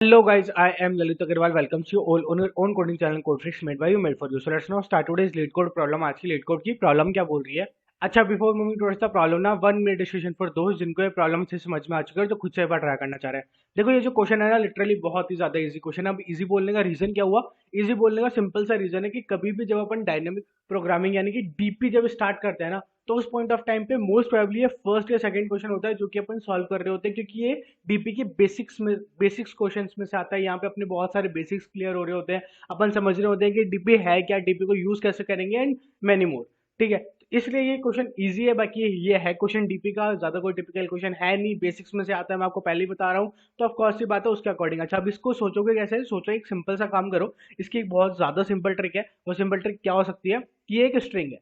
Hello guys, I am Lalit Agarwal. Welcome to you all on your own coding channel Codetricks made by you, made for you. So let's now start today's lead code problem. आज की lead code की problem क्या बोल रही है? अच्छा, before moving towards the problem ना 1 minute discussion for दोस्त जिनको ये प्रॉब्लम से समझ में आ चुका है तो खुद से एक बार ट्राई करना चाह रहे हैं। देखो ये जो क्वेश्चन है ना लिटरली बहुत ही ज्यादा इजी क्वेश्चन है। अब इजी बोलने का रीजन क्या हुआ? इजी बोलने का सिंपल सा रीजन है कि कभी भी जब अपन डायनेमिक प्रोग्रामिंग यानी कि डीपी जब स्टार्ट करते हैं ना तो उस पॉइंट ऑफ टाइम पे मोस्ट प्रोबेबली ये फर्स्ट या सेकंड क्वेश्चन होता है जो कि अपन सॉल्व कर रहे होते हैं, क्योंकि ये डीपी के बेसिक्स क्वेश्चंस में से आता है। यहाँ पे अपने बहुत सारे बेसिक्स क्लियर हो रहे होते हैं, अपन समझ रहे होते हैं कि डीपी है क्या, डीपी को यूज कैसे करेंगे एंड मैनी मोर। ठीक है, तो इसलिए ये क्वेश्चन इजी है। बाकी ये है क्वेश्चन डीपी का, ज्यादा कोई टिपिकल क्वेश्चन है नहीं, बेसिक्स में से आता है, मैं आपको पहले ही बता रहा हूँ। तो ऑफ कोर्स सी बात है उसके अकॉर्डिंग। अच्छा, अब इसको सोचोगे कैसे? सोचो एक सिंपल सा काम करो। इसकी एक बहुत ज्यादा सिंपल ट्रिक है। वो सिंपल ट्रिक क्या हो सकती है कि ये एक स्ट्रिंग है।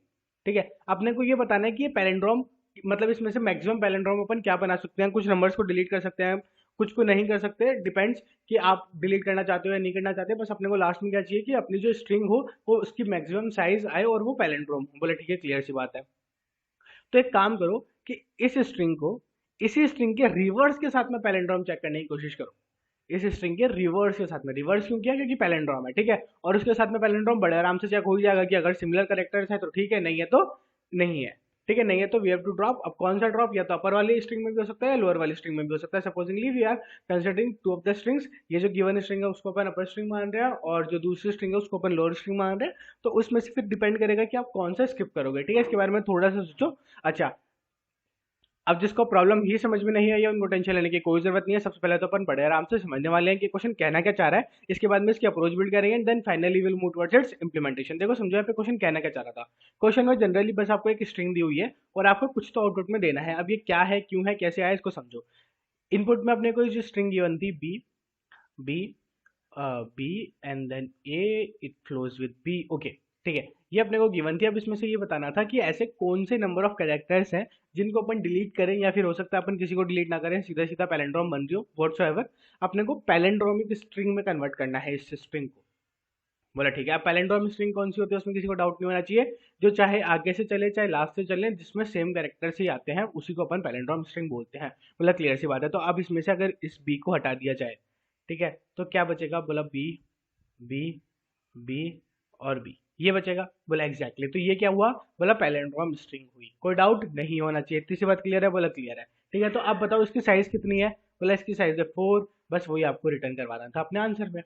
ठीक है, अपने को ये बताना है कि ये पैलिंड्रोम, मतलब इसमें से मैक्सिमम पैलिंड्रोम अपन क्या बना सकते हैं। कुछ नंबर्स को डिलीट कर सकते हैं, कुछ को नहीं कर सकते, डिपेंड्स कि आप डिलीट करना चाहते हो या नहीं करना चाहते। बस अपने को लास्ट में क्या चाहिए कि अपनी जो स्ट्रिंग हो वो उसकी मैक्सिमम साइज आए और वो पैलिंड्रोम हो। बोले ठीक है, क्लियर सी बात है। तो एक काम करो कि इस स्ट्रिंग को इसी स्ट्रिंग के रिवर्स के साथ में पैलिंड्रोम चेक करने की कोशिश करो। इस स्ट्रिंग के रिवर्स के साथ में, रिवर्स क्यों किया? क्योंकि पैलिंड्रोम है। ठीक है, और उसके साथ में पैलिंड्रोम बड़े आराम से चेक हो ही जाएगा कि अगर सिमिलर करेक्टर्स है तो ठीक है, नहीं है तो नहीं है। ठीक है, नहीं है तो वी हैव टू ड्रॉप। अब कौन सा ड्रॉप? या तो अपर वाली स्ट्रिंग में भी हो सकता है या लोअर वाली स्ट्रिंग में भी हो सकता है। Supposingly we are considering two of the strings. ये जो गिवन स्ट्रिंग है उसको अपन अपर स्ट्रिंग मान रहे हैं और जो दूसरी स्ट्रिंग है उसको अपन लोअर स्ट्रिंग मान रहे हैं। तो उसमें से फिर डिपेंड करेगा कि आप कौन सा स्किप करोगे। ठीक है, इसके बारे में थोड़ा सा सोचो। अच्छा, अब जिसको प्रॉब्लम ही समझ में नहीं आई है उनको टेंशन लेने की कोई जरूरत नहीं है। सबसे पहले तो अपन बड़े आराम से समझने वाले हैं कि क्वेश्चन कहना क्या चाह रहा है। इसके बाद में इसकी अप्रोच बिल्ड करेंगे and then finally will move towards its implementation. देखो समझो यहाँ पे क्वेश्चन कहना क्या चाह रहा था। क्वेश्चन में जनरली बस आपको एक स्ट्रिंग दी हुई है और आपको कुछ तो आउटपुट में देना है। अब ये क्या है, क्यों है, कैसे आया, इसको समझो। इनपुट में अपने को जो स्ट्रिंग गिवन थी B, B B and then A, it flows with B. Okay, ठीक है, ये अपने को गिवन थी। अब इसमें से ये बताना था कि ऐसे कौन से नंबर ऑफ कैरेक्टर्स हैं जिनको अपन डिलीट करें, या फिर हो सकता है अपन किसी को डिलीट ना करें, सीधा सीधा पैलेंड्रोम बन रही हो व्हाटसोएवर। अपने को पैलेंड्रोमिक स्ट्रिंग में कन्वर्ट करना है इस स्ट्रिंग को। बोला ठीक है। अब पैलेंड्रोम स्ट्रिंग कौन सी होती है उसमें किसी को डाउट नहीं होना चाहिए। जो चाहे आगे से चले चाहे लास्ट से चले, जिसमें सेम कैरेक्टर से आते हैं उसी को अपन पैलेंड्रोम स्ट्रिंग बोलते हैं। बोला क्लियर सी बात है। तो अब इसमें से अगर इस बी को हटा दिया जाए, ठीक है, तो क्या बचेगा? बोला बी, बी, बी और बी, ये बचेगा। बोला एग्जैक्टली तो ये क्या हुआ? बोला पैलेंड्रोम स्ट्रिंग हुई। कोई डाउट नहीं होना चाहिए, इतनी सी बात क्लियर है? बोला क्लियर है। ठीक है, तो अब बताओ इसकी साइज कितनी है? बोला इसकी साइज है 4। बस वही आपको रिटर्न करवाना था अपने आंसर में।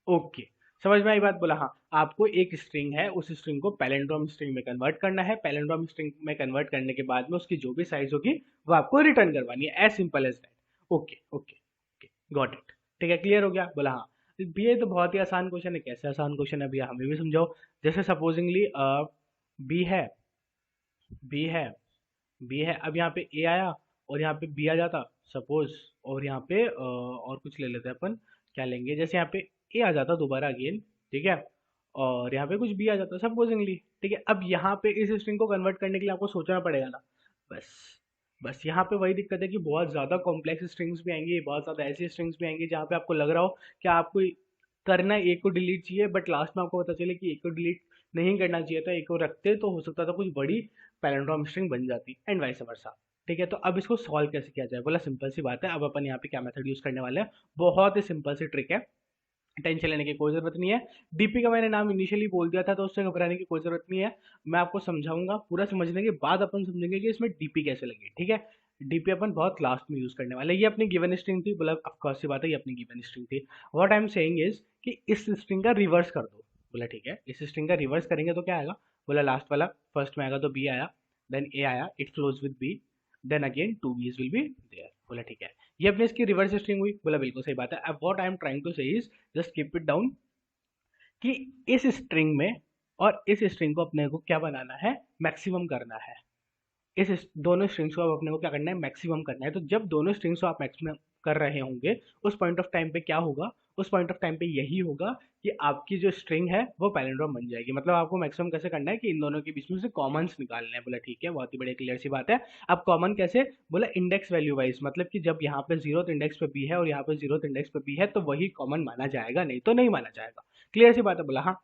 ओके, समझ में आई बात? बोला हाँ, आपको एक स्ट्रिंग है, उस स्ट्रिंग को पैलेंड्रोम स्ट्रिंग में कन्वर्ट करना है। पैलेंड्रोम स्ट्रिंग में कन्वर्ट करने के बाद में उसकी जो भी साइज होगी वो आपको रिटर्न करवानी है। As simple as that. Okay okay okay, got it. ठीक है, क्लियर हो गया? बोला हाँ। भैया ये तो बहुत ही आसान क्वेश्चन है। कैसे आसान क्वेश्चन है भैया, हमें भी समझाओ। जैसे सपोजिंगली बी है, बी है, बी है। अब यहाँ पे ए आया और यहाँ पे बी आ जाता सपोज, और यहाँ पे और कुछ ले लेते हैं अपन। क्या लेंगे? जैसे यहाँ पे ए आ जाता दोबारा अगेन, ठीक है, और यहाँ पे कुछ बी आ जाता सपोजिंगली। ठीक है, अब यहाँ पे इस स्ट्रिंग को कन्वर्ट करने के लिए आपको सोचना पड़ेगा ना। बस बस यहाँ पे वही दिक्कत है कि बहुत ज़्यादा कॉम्प्लेक्स स्ट्रिंग्स भी आएंगी, बहुत ज़्यादा ऐसी स्ट्रिंग्स भी आएंगी जहाँ पे आपको लग रहा हो कि आपको करना एक को डिलीट चाहिए, बट लास्ट में आपको पता चले कि एक को डिलीट नहीं करना चाहिए था, एक को रखते तो हो सकता था कुछ बड़ी पैरेंड्रोम स्ट्रिंग बन जाती एंड वाइस वर्सा। ठीक है, तो अब इसको सॉल्व कैसे किया जाए? बोला सिंपल सी बात है। अब अपन यहाँ पे क्या मेथड यूज करने वाले हैं? बहुत ही सिंपल सी ट्रिक है, टेंशन लेने की कोई जरूरत नहीं है। डीपी का मैंने नाम इनिशियली बोल दिया था तो उससे घबराने की कोई जरूरत नहीं है। मैं आपको समझाऊंगा, पूरा समझने के बाद अपन समझेंगे कि इसमें डीपी कैसे लगी। ठीक है, डीपी अपन बहुत लास्ट में यूज करने वाले हैं। ये अपनी गिवन स्ट्रिंग थी, बोला ऑफ कोर्स सी बात है, ये अपनी गिवन स्ट्रिंग थी। What I am saying is कि इस स्ट्रिंग का रिवर्स कर दो। बोला ठीक है, इस स्ट्रिंग का रिवर्स करेंगे तो क्या आएगा? बोला लास्ट वाला फर्स्ट में आएगा तो बी आया, देन ए आया, it flows with B, then again two Bs will be there. बोला ठीक है, ये अपनी इसकी रिवर्स स्ट्रिंग हुई। बोला बिल्कुल सही बात है। अब what I am trying to say is just keep it down कि इस स्ट्रिंग में और इस स्ट्रिंग को अपने को क्या बनाना है? मैक्सिमम करना है। दोनों स्ट्रिंग्स को अब अपने को क्या करना है? मैक्सिमम करना है। तो जब दोनों स्ट्रिंग्स को आप मैक्सिमम कर रहे होंगे उस पॉइंट ऑफ टाइम पे क्या होगा? उस पॉइंट ऑफ टाइम पे यही होगा कि आपकी जो स्ट्रिंग है वो पैलिंड्रोम बन जाएगी। मतलब आपको मैक्सिमम कैसे करना है कि इन दोनों के बीच में से कॉमन्स निकालने हैं। बोला ठीक है, बहुत ही बढ़िया, क्लियर सी बात है। अब कॉमन कैसे? बोला इंडेक्स वैल्यू वाइज, मतलब कि जब यहाँ पे जीरोथ इंडेक्स पे बी है और यहाँ पे जीरोथ इंडेक्स पे बी है तो वही कॉमन माना जाएगा, नहीं तो नहीं माना जाएगा। क्लियर सी बात है? बोला हाँ,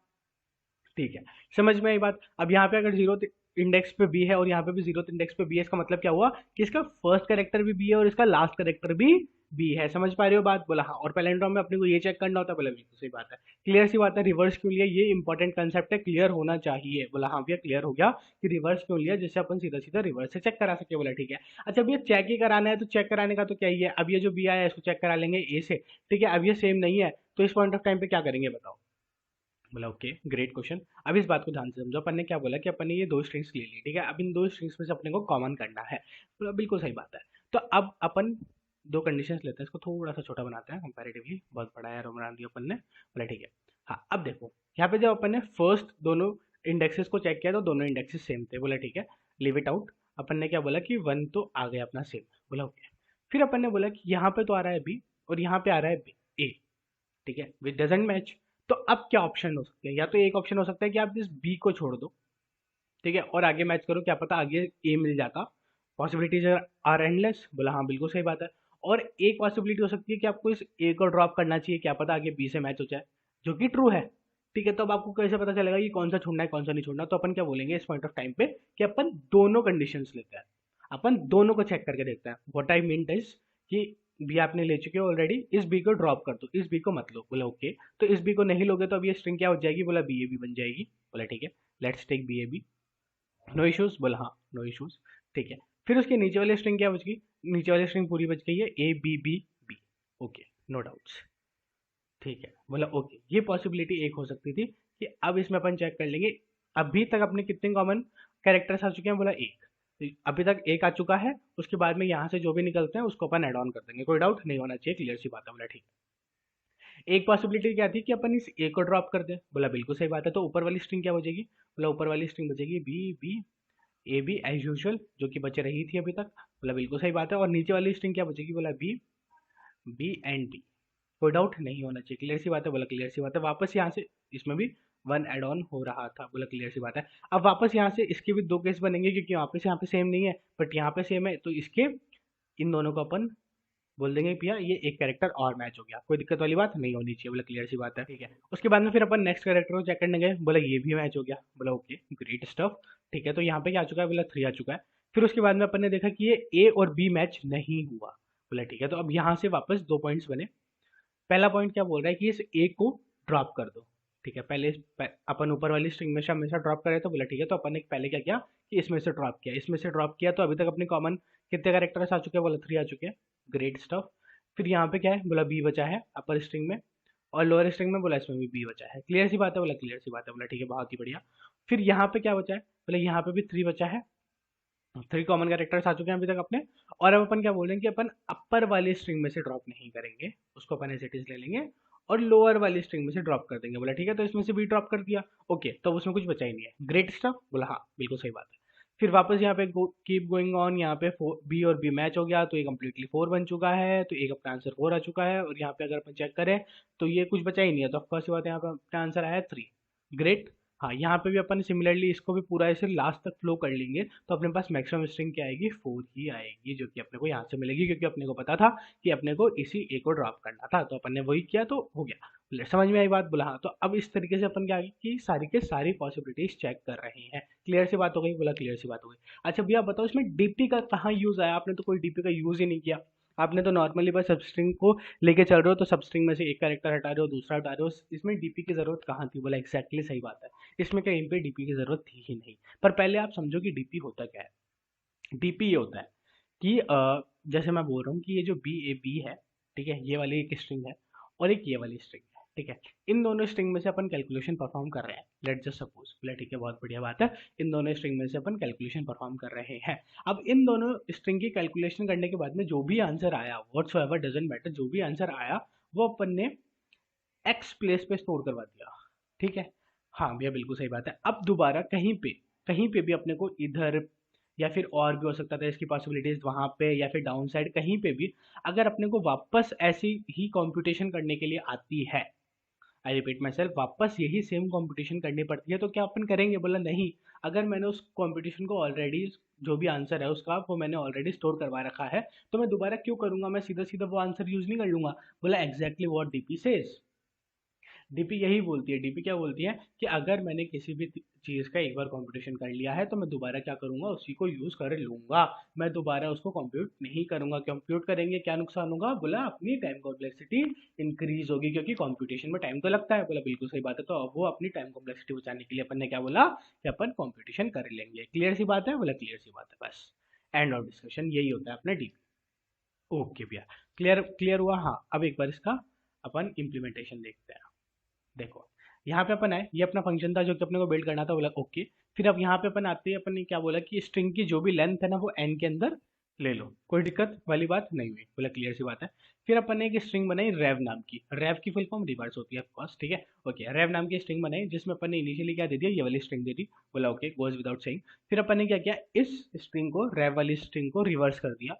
ठीक है, समझ में आई बात। अब यहाँ पे अगर जीरो इंडेक्स पे बी है और यहाँ पे भी जीरो इंडेक्स पे बी है, इसका मतलब क्या हुआ कि इसका फर्स्ट कैरेक्टर भी बी है और इसका लास्ट कैरेक्टर भी बी है। समझ पा रहे हो बात? बोला हाँ। और पैलेंड्रोम में अपने को ये चेक करना होता है। बोला बिल्कुल सही बात है। क्लियर सी बात है। रिवर्स क्यों लिया, ये इंपॉर्टेंट कंसेप्ट है, क्लियर होना चाहिए। बोला हाँ भैया क्लियर हो गया कि रिवर्स क्यों लिया, जिससे अपन सीधा सीधा रिवर्स से चेक करा सके। बोला ठीक है। अच्छा भैया चेक ही कराना है तो चेक कराने का तो क्या ही है, अब ये जो बी आया है इसको चेक करा लेंगे ए से। ठीक है, अब ये सेम नहीं है तो इस पॉइंट ऑफ टाइम पे क्या करेंगे बताओ? बोला ओके ग्रेट क्वेश्चन। अब इस बात को ध्यान से समझो। अपन ने क्या बोला कि अपन ने ये दो स्ट्रिंग्स ले ली। ठीक है, अब इन दो स्ट्रिंग्स में से अपने को कॉमन करना है। बोला बिल्कुल सही बात है। तो अब अपन दो कंडीशंस लेते हैं, इसको थोड़ा सा छोटा बनाते हैं कंपैरेटिवली, बहुत बड़ा है बना दिया अपन ने। बोला ठीक है। हाँ अब देखो यहाँ पे जब अपन ने फर्स्ट दोनों इंडेक्सेस को चेक किया तो दोनों इंडेक्सेस सेम थे। बोला ठीक है, लीव इट आउट। अपन ने क्या बोला कि वन तो आ गया अपना सेम। बोला ओके। फिर अपन ने बोला कि यहाँ पे तो आ रहा है बी और यहाँ पे आ रहा है बी ए। ठीक है, विच डजेंट मैच। तो अब क्या ऑप्शन हो सकते हैं? या तो एक ऑप्शन हो सकता है कि आप इस बी को छोड़ दो, ठीक है, और आगे मैच करो, क्या पता आगे ए मिल जाता। Possibilities are endless. बोला हाँ बिल्कुल सही बात है। और एक पॉसिबिलिटी हो सकती है कि आपको इस ए को ड्रॉप करना चाहिए, क्या पता आगे बी से मैच हो जाए, जो कि ट्रू है। ठीक है, तो अब आपको कैसे पता चलेगा कि कौन सा छोड़ना है कौन सा नहीं छोड़ना? तो अपन क्या बोलेंगे इस पॉइंट ऑफ टाइम पे कि अपन दोनों कंडीशंस लेते हैं, अपन दोनों को चेक करके देखते हैं। व्हाट आई मीन इज कि बी आपने ले चुके हो ऑलरेडी, इस बी को ड्रॉप कर दो, इस बी को मत लो। बोला ओके। तो इस बी को नहीं लोगे तो अब ये स्ट्रिंग क्या हो जाएगी? बोला बी ए बी बन जाएगी। बोला ठीक है, let's take B A B. No issues. बोला हाँ नो इश्यूज। ठीक है, फिर उसके नीचे वाली स्ट्रिंग क्या बच गई? नीचे वाली स्ट्रिंग पूरी बच गई है A B B B. Okay no doubts. ठीक है, बोला ओके, ये पॉसिबिलिटी एक हो सकती थी कि अब इसमें अपन चेक कर लेंगे अभी तक अपने कितने कॉमन कैरेक्टर्स आ चुके हैं। बोला एक। तो अभी तक एक आ चुका है, उसके बाद में यहाँ से जो भी निकलते हैं उसको अपन एड ऑन कर देंगे, कोई डाउट नहीं होना चाहिए, क्लियर सी बात है। बोला ठीक है। एक पॉसिबिलिटी क्या थी कि अपन इस ए को ड्रॉप कर दे। बोला बिल्कुल सही बात है। तो ऊपर वाली स्ट्रिंग क्या बचेगी? बोला ऊपर वाली स्ट्रिंग बचेगी B B A B as usual, जो कि बच रही थी अभी तक। बोला बिल्कुल सही बात है। और नीचे वाली स्ट्रिंग क्या बचेगी? बोला बी बी एंड बी। कोई डाउट नहीं होना चाहिए, क्लियर सी बात है। बोला क्लियर सी बात है। वापस यहाँ से इसमें भी वन एड ऑन हो रहा था। बोला क्लियर सी बात है। अब वापस यहाँ से इसके भी दो केस बनेंगे, क्योंकि वापस यहाँ पे सेम नहीं है बट यहाँ पे सेम है, तो इसके इन दोनों को अपन बोल देंगे भैया ये एक कैरेक्टर और मैच हो गया, कोई दिक्कत वाली बात नहीं होनी चाहिए। बोला क्लियर सी बात है। ठीक है, उसके बाद में फिर अपन नेक्स्ट कैरेक्टर को चेक करने गए। बोला ये भी मैच हो गया। बोला ओके ग्रेट स्टफ। ठीक है, तो यहाँ पे क्या आ चुका है? बोला थ्री आ चुका है। फिर उसके बाद में अपन ने देखा कि ये ए और बी मैच नहीं हुआ। बोला ठीक है, तो अब यहाँ से वापस दो पॉइंट्स बने। पहला पॉइंट क्या बोल रहा है कि इस ए को ड्रॉप कर दो। ठीक है, पहले अपन ऊपर वाली स्ट्रिंग में से हमेशा ड्रॉप करे, तो बोला ठीक है, तो अपन ने पहले क्या किया कि इसमें से ड्रॉप किया, इसमें से ड्रॉप किया, तो अभी तक अपने कॉमन कितने कैरेक्टर्स आ चुके हैं? बोला थ्री आ चुके हैं। Great stuff. फिर यहाँ पे क्या है? बोला बी बचा है अपर स्ट्रिंग में, और लोअर स्ट्रिंग में बोला इसमें भी बी बचा है। क्लियर सी बात है? बोला क्लियर सी बात है। बोला ठीक है, बहुत ही बढ़िया। फिर यहाँ पे क्या बचा है? बोला यहाँ पे भी थ्री बचा है, थ्री कॉमन कैरेक्टर्स आ चुके हैं अभी तक अपने। और अब अपन क्या बोलेंगे कि अपन अपर वाली स्ट्रिंग में से ड्रॉप नहीं करेंगे, उसको अपन एज इट इज ले लेंगे और लोअर वाली स्ट्रिंग में से ड्रॉप कर देंगे। बोला ठीक है, तो इसमें से भी ड्रॉप कर दिया। ओके, तो उसमें कुछ बचा ही नहीं है। Great stuff. बोला हाँ बिल्कुल सही बात है। फिर वापस यहाँ पे कीप गोइंग ऑन, यहाँ पे बी और बी मैच हो गया, तो ये कंप्लीटली फोर बन चुका है, तो एक अपना आंसर फोर आ चुका है। और यहाँ पे अगर अपन चेक करें तो ये कुछ बचा ही नहीं है, तो ऑफकोर्स बात है यहाँ पे अपना आंसर आया थ्री। ग्रेट। हाँ, यहाँ पे भी अपन सिमिलरली इसको भी पूरा ऐसे लास्ट तक फ्लो कर लेंगे, तो अपने पास मैक्सिमम स्ट्रिंग क्या आएगी? फोर ही आएगी, जो कि अपने को यहाँ से मिलेगी, क्योंकि अपने को पता था कि अपने को इसी ए को ड्रॉप करना था, तो अपन ने वही किया तो हो गया। समझ में आई बात? बोला हाँ। तो अब इस तरीके से अपन क्या आगे की सारी के सारी पॉसिबिलिटीज चेक कर रहे हैं। क्लियर सी बात हो गई? बोला क्लियर सी बात हो गई। अच्छा भैया बताओ इसमें डीपी का कहाँ यूज आया? आपने तो कोई डीपी का यूज ही नहीं किया, आपने तो नॉर्मली बस सब स्ट्रिंग को लेके चल रहे हो, तो सब स्ट्रिंग में से एक कैरेक्टर हटा रहे हो दूसरा हटा रहे हो, इसमें डीपी की जरूरत कहाँ थी? बोला एग्जैक्टली सही बात है, इसमें कहीं पे डीपी की जरूरत थी ही नहीं। पर पहले आप समझो कि डीपी होता क्या है। डीपी ये होता है कि जैसे मैं बोल रहा हूँ कि ये जो बी ए बी है, ठीक है, ये वाली एक स्ट्रिंग है और एक ये वाली स्ट्रिंग है। ठीक है, इन दोनों स्ट्रिंग में से अपन कैलकुलेशन परफॉर्म कर रहे हैं, लेट जस्ट सपोज। बोला ठीक है, बहुत बढ़िया बात है, इन दोनों स्ट्रिंग में से अपन कैलकुलेशन परफॉर्म कर रहे हैं। अब इन दोनों स्ट्रिंग की कैलकुलेशन करने के बाद में जो भी आंसर आया, व्हाट्सएवर डजंट मैटर, जो भी आंसर आया वो अपन ने एक्स प्लेस पे स्टोर करवा दिया। ठीक है, हाँ भैया बिल्कुल सही बात है। अब दोबारा कहीं पे भी अपने को इधर या फिर और भी हो सकता था इसकी पॉसिबिलिटीज वहां पे, या फिर डाउन साइड कहीं पे भी अगर अपने को वापस ऐसी ही कंप्यूटेशन करने के लिए आती है, आई रिपीट माई सेल्फ, वापस यही सेम कंपटीशन करनी पड़ती है, तो क्या अपन करेंगे? बोला नहीं, अगर मैंने उस कंपटीशन को ऑलरेडी, जो भी आंसर है उसका वो मैंने ऑलरेडी स्टोर करवा रखा है, तो मैं दोबारा क्यों करूंगा? मैं सीधा सीधा वो आंसर यूज नहीं कर लूंगा। बोला exactly what DP says. DP यही बोलती है, डीपी क्या बोलती है कि अगर मैंने किसी भी चीज़ का एक बार कंप्यूटेशन कर लिया है तो मैं दोबारा क्या करूंगा, उसी को यूज़ कर लूंगा। मैं दोबारा उसको कंप्यूट नहीं करूंगा। कंप्यूट करेंगे क्या नुकसान होगा, बोला अपनी टाइम कॉम्प्लेक्सिटी इंक्रीज होगी, क्योंकि कंप्यूटेशन में टाइम तो लगता है। बोला बिल्कुल सही बात है। तो अब वो अपनी टाइम कॉम्प्लेक्सिटी बचाने के लिए अपन ने क्या बोला कि अपन कंप्यूटेशन कर लेंगे। क्लियर सी बात है, बोला क्लियर सी बात है। बस एंड ऑफ डिस्कशन, यही होता है अपना डीपी। ओके भैया, क्लियर क्लियर हुआ। हाँ, अब एक बार इसका अपन इम्प्लीमेंटेशन देखते हैं। देखो, यहाँ पे अपन आए, ये अपना फंक्शन था जो कि अपने को बिल्ड करना था, बोला ओके। फिर अब यहाँ पे अपन आते हैं, अपन ने क्या बोला कि स्ट्रिंग की जो भी लेंथ है ना वो एन के अंदर ले लो, कोई दिक्कत वाली बात नहीं हुई। बोला क्लियर सी बात है। फिर अपन ने एक स्ट्रिंग बनाई रेव नाम की। रेव की फुल फॉर्म रिवर्स होती है ऑफकोर्स, ठीक है। ओके, रेव नाम की स्ट्रिंग बनाई जिसमें अपन ने इनिशियली क्या दे दिया, ये वाली स्ट्रिंग दे दी। बोला ओके, गोज विदाउट सेइंग। फिर अपन ने क्या किया, इस स्ट्रिंग को, रेव वाली स्ट्रिंग को रिवर्स कर दिया।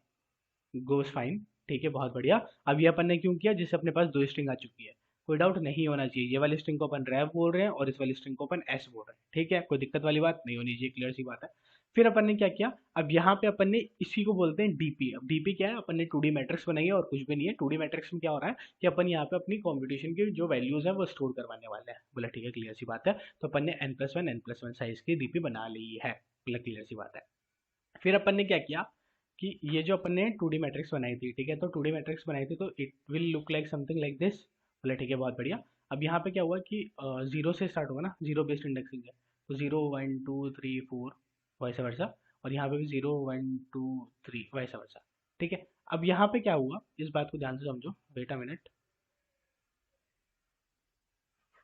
गोस फाइन, ठीक है, बहुत बढ़िया। अब ये अपन ने क्यों किया, जिससे अपने पास दो स्ट्रिंग आ चुकी है, कोई डाउट नहीं होना चाहिए। ये वाली स्ट्रिंग को अपन रैप बोल रहे हैं और इस वाली स्ट्रिंग को अपन एस बोल रहे हैं, ठीक है, कोई दिक्कत वाली बात नहीं होनी चाहिए, क्लियर सी बात है। फिर अपन ने क्या किया, अब यहाँ पे अपन ने इसी को बोलते हैं डीपी। अब डीपी क्या है, अपन ने 2D मैट्रिक्स बनाई है और कुछ भी नहीं है। 2D मैट्रिक्स में क्या हो रहा है कि अपन यहाँ पे अपनी कॉम्पिटिशन की जो वैल्यूज है वो स्टोर करवाने वाले हैं। बोला ठीक है, क्लियर सी बात है। तो अपन ने n+1 साइज की डीपी बना ली है। बोला क्लियर सी बात है। फिर अपन ने क्या किया कि ये जो अपन ने 2D मैट्रिक्स बनाई थी, ठीक है, तो 2D मैट्रिक्स बनाई थी तो it will look like something like this. बोले ठीक है, बहुत बढ़िया। अब यहाँ पे क्या हुआ कि जीरो से स्टार्ट होगा ना, जीरो बेस्ड इंडेक्सिंग है। तो 0 1 2 3 4 वैसा वैसा, और यहाँ पे भी 0 1 2 3 वैसा वैसा, ठीक है। अब यहाँ पे क्या हुआ, इस बात को ध्यान से समझो, वेट अ मिनट।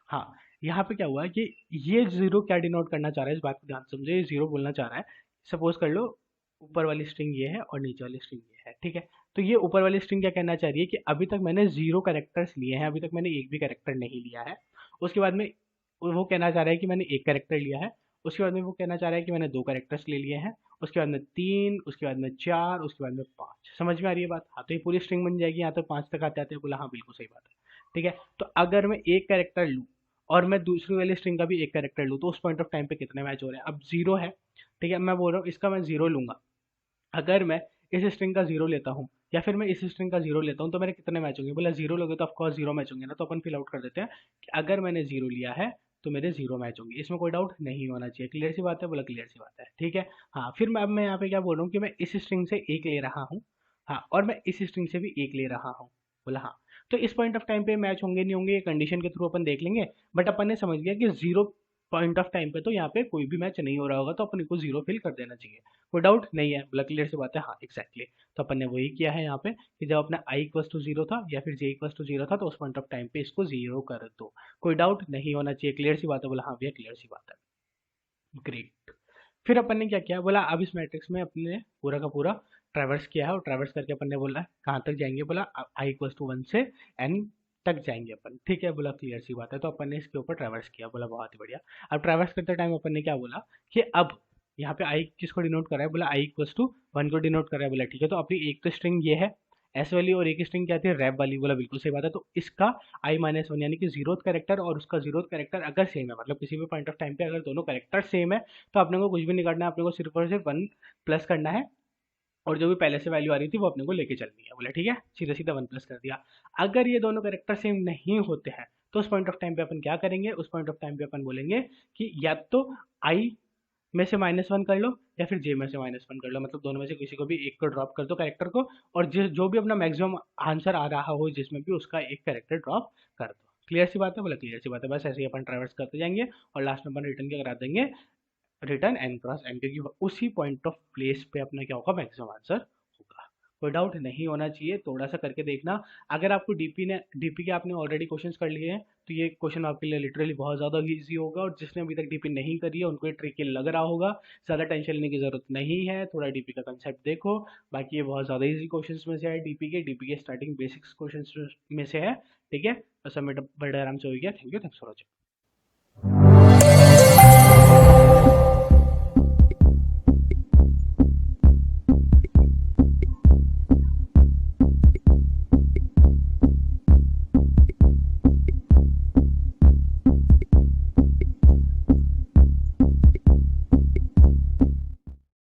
हाँ, यहाँ पे क्या हुआ है कि ये जीरो क्या डिनोट करना चाह रहा है, इस बात को ध्यान से समझो। ये जीरो बोलना चाह रहा है, सपोज कर लो ऊपर वाली स्ट्रिंग ये है और नीचे वाली स्ट्रिंग ये है, ठीक है। तो ये ऊपर वाली स्ट्रिंग क्या कहना चाह रही है कि अभी तक मैंने जीरो कैरेक्टर्स लिए हैं, अभी तक मैंने एक भी कैरेक्टर नहीं लिया है। उसके बाद में वो कहना चाह रहा है कि मैंने एक कैरेक्टर लिया है। उसके बाद में वो कहना चाह रहा है कि मैंने दो कैरेक्टर्स ले लिए हैं। उसके बाद में तीन, उसके बाद में चार, उसके बाद में पाँच। समझ में आ रही है बात? हाँ, तो ये पूरी स्ट्रिंग बन जाएगी। यहाँ तक पाँच तक आते आते बोला हाँ बिल्कुल सही बात है, ठीक है। तो अगर मैं एक कैरेक्टर लूँ और मैं दूसरी वाली स्ट्रिंग का भी एक कैरेक्टर लूँ तो उस पॉइंट ऑफ टाइम पे कितने मैच हो रहे हैं, अब जीरो है, ठीक है। मैं बोल रहा हूँ इसका मैं जीरो लूंगा। अगर मैं इस स्ट्रिंग का जीरो लेता हूँ या फिर मैं इस स्ट्रिंग का जीरो लेता हूँ तो मेरे कितने मैच होंगे, बोला जीरो लोगे तो ऑफकोर्स जीरो मैच होंगे ना। तो अपन फिल आउट कर देते हैं कि अगर मैंने जीरो लिया है तो मेरे जीरो मैच होंगे, इसमें कोई डाउट नहीं होना चाहिए। क्लियर सी बात है, बोला क्लियर सी बात है, ठीक है। हाँ, फिर मैं अब मैं यहाँ पे क्या बोल रहा हूँ कि मैं इस स्ट्रिंग से एक ले रहा हूँ, हाँ, और मैं इस स्ट्रिंग से भी एक ले रहा हूँ। बोला हाँ। तो इस पॉइंट ऑफ टाइम पे मैच होंगे नहीं होंगे, ये कंडीशन के थ्रू अपन देख लेंगे। बट अपन ने समझ लिया कि जीरो पॉइंट ऑफ टाइम पे तो यहाँ पे कोई भी मैच नहीं हो रहा होगा, तो अपन को जीरो फिल कर देना चाहिए। कोई डाउट नहीं है, बोला क्लियर सी बात है। हाँ एग्जैक्टली, तो अपन ने वही किया है यहाँ पे कि जब अपना आई इक्वस टू जीरो था या फिर जे इक्वस टू जीरो था तो उस पॉइंट ऑफ टाइम पे इसको जीरो कर दो। कोई डाउट नहीं होना चाहिए, क्लियर सी बात है, बोला हाँ भैया क्लियर सी बात है। ग्रेट। फिर अपन ने क्या किया, बोला अब इस मैट्रिक्स में अपने पूरा का पूरा ट्रैवर्स किया है और ट्रैवर्स करके अपन ने बोला कहाँ तक जाएंगे, बोला आई इक्वस टू वन से एन तक जाएंगे अपन, ठीक है। बोला क्लियर सी बात है। तो अपन ने इसके ऊपर ट्रैवर्स किया, बोला बहुत ही बढ़िया। अब ट्रैवर्स करते टाइम अपन ने क्या बोला कि अब यहाँ पे आई किसको डिनोट कर रहा है, बोला आई इक्वस टू वन को डिनोट कर रहा है। बोला ठीक है, तो अपनी एक तो स्ट्रिंग ये है एस वाली और एक स्ट्रिंग क्या थी रैप वाली। बोला बिल्कुल सही बात है। तो इसका i-1 यानी कि जीरोथ कैरेक्टर और उसका जीरोथ कैरेक्टर अगर सेम है, मतलब किसी भी पॉइंट ऑफ टाइम पे अगर दोनों कैरेक्टर सेम है तो अपने को कुछ भी नहीं करना है, अपने को सिर्फ और सिर्फ वन प्लस करना है और जो भी पहले से वैल्यू आ रही थी वो अपने को लेके चलनी है। बोला ठीक है, सीधा सीधा वन प्लस कर दिया। अगर ये दोनों कैरेक्टर सेम नहीं होते हैं तो उस पॉइंट ऑफ टाइम पे अपन क्या करेंगे, उस पॉइंट ऑफ टाइम पे अपन बोलेंगे कि या तो आई में से -1 कर लो या फिर जे में से -1 कर लो, मतलब दोनों में से किसी को भी एक को ड्रॉप कर दो कैरेक्टर को, और जिस जो भी अपना मैक्सिमम आंसर आ रहा हो जिसमें भी उसका एक कैरेक्टर ड्रॉप कर दो। क्लियर सी बात है, बोला क्लियर सी बात है। बस ऐसे ही अपन ट्रैवर्स करते जाएंगे और लास्ट में अपन रिटर्न क्या करा देंगे, रिटर्न एन क्रॉस एन, क्योंकि उसी पॉइंट ऑफ प्लेस पे अपना क्या होगा, मैक्सिमम आंसर होगा। कोई डाउट नहीं होना चाहिए, थोड़ा सा करके देखना। अगर आपको डीपी के आपने ऑलरेडी क्वेश्चंस कर लिए हैं तो ये क्वेश्चन आपके लिए लिटरली बहुत ज़्यादा इजी होगा, और जिसने अभी तक डीपी नहीं करी है उनको ये ट्रिकी लग रहा होगा। ज़्यादा टेंशन लेने की ज़रूरत नहीं है, थोड़ा डीपी का कंसेप्ट देखो। बाकी ये बहुत ज़्यादा इजी क्वेश्चंस में से है, डीपी के स्टार्टिंग बेसिक्स क्वेश्चंस में से है, ठीक है। तो सबमिट बड़े आराम से हो गया। Thank you, thanks for watching.